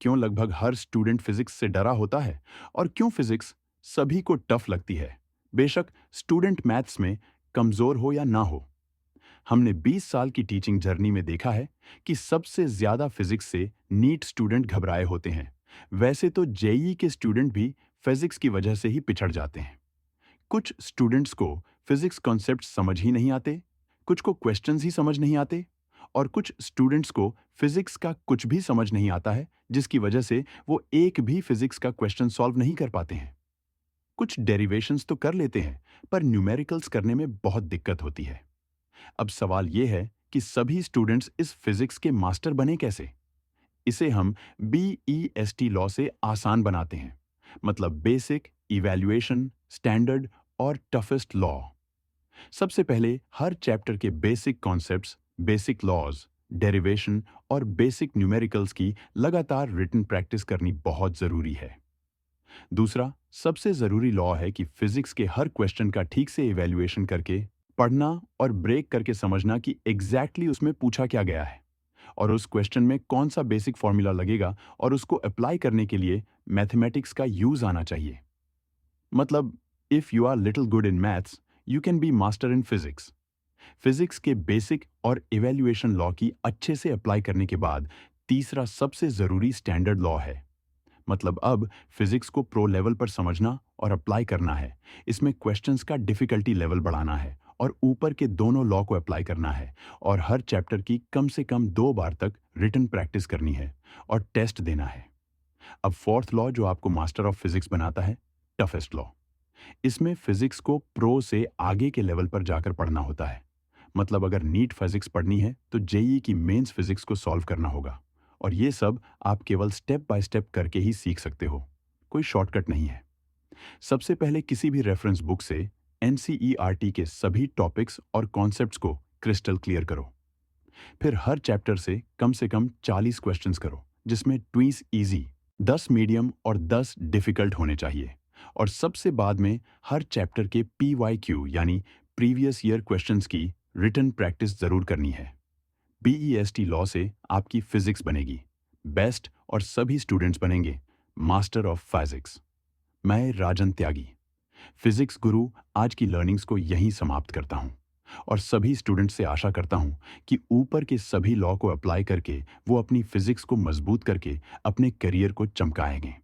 क्यों लगभग हर student physics से डरा होता है और क्यों फिजिक्स सभी को टफ लगती है, बेशक स्टूडेंट मैथ्स में कमजोर हो या ना हो। हमने 20 साल की टीचिंग जर्नी में देखा है कि सबसे ज्यादा फिजिक्स से नीट स्टूडेंट घबराए होते हैं। वैसे तो जेईई के स्टूडेंट भी फिजिक्स की वजह से ही पिछड़ जाते हैं। कुछ स्टूडेंट्स को फिजिक्स कॉन्सेप्ट समझ ही नहीं आते, कुछ को क्वेश्चंस ही समझ नहीं आते, और कुछ स्टूडेंट्स को फिजिक्स का कुछ भी समझ नहीं आता है, जिसकी वजह से वो एक भी फिजिक्स का क्वेश्चन सॉल्व नहीं कर पाते हैं। कुछ डेरिवेशंस तो कर लेते हैं, पर न्यूमेरिकल्स करने में बहुत दिक्कत होती है। अब सवाल ये है कि सभी स्टूडेंट्स इस फिजिक्स के मास्टर बने कैसे। इसे हम BEST लॉ से आसान बनाते हैं, मतलब बेसिक, इवैल्यूएशन, स्टैंडर्ड और टफेस्ट लॉ। सबसे पहले हर चैप्टर के basic concepts, basic laws, derivation और बेसिक न्यूमेरिकल्स की लगातार रिटन प्रैक्टिस करनी बहुत जरूरी है। दूसरा सबसे जरूरी लॉ है कि फिजिक्स के हर क्वेश्चन का ठीक से इवैल्यूएशन करके पढ़ना और ब्रेक करके समझना कि एग्जैक्टली उसमें पूछा क्या गया है और उस क्वेश्चन में कौन सा बेसिक फॉर्मूला लगेगा, और उसको अप्लाई करने के लिए मैथमेटिक्स का यूज आना चाहिए। मतलब, if you are little good in maths, you can be master in physics. Physics के बेसिक और इवैल्यूएशन लॉ की अच्छे से अप्लाई करने के बाद तीसरा सबसे जरूरी स्टैंडर्ड लॉ है। मतलब अब फिजिक्स को प्रो लेवल पर समझना और अप्लाई करना है। इसमें क्वेश्चंस का डिफिकल्टी लेवल बढ़ाना है और ऊपर के दोनों लॉ को अप्लाई करना है, और हर चैप्टर की कम से कम 2 बार तक रिटन प्रैक्टिस करनी है और टेस्ट देना है। अब फोर्थ लॉ जो आपको मास्टर ऑफ फिजिक्स बनाता है, टफेस्ट लॉ। इसमें फिजिक्स को प्रो से आगे के लेवल पर जाकर पढ़ना होता है। मतलब अगर नीट फिजिक्स पढ़नी है तो जेईई की मेंस फिजिक्स को सॉल्व करना होगा, और ये सब आप केवल स्टेप बाय स्टेप करके ही सीख सकते हो। कोई शॉर्टकट नहीं है। सबसे पहले किसी भी रेफरेंस बुक से एनसीईआरटी के सभी टॉपिक्स और कॉन्सेप्ट्स को क्रिस्टल क्लियर करो। फिर हर चैप्टर से कम 40 क्वेश्चंस करो, जिसमें 20 इजी, 10 मीडियम और 10 डिफिकल्ट होने चाहिए। और सबसे बाद में हर चैप्टर के PYQ यानी प्रीवियस ईयर क्वेश्चंस की रिटन प्रैक्टिस जरूर करनी है। BEST लॉ से आपकी फिजिक्स बनेगी बेस्ट और सभी स्टूडेंट्स बनेंगे मास्टर ऑफ फिजिक्स। मैं राजन त्यागी, फिजिक्स गुरु, आज की लर्निंग्स को यहीं समाप्त करता हूं और सभी स्टूडेंट्स से आशा करता हूं कि ऊपर के सभी लॉ को अप्लाई करके वो अपनी फिजिक्स को मजबूत करके अपने करियर को चमकाएंगे।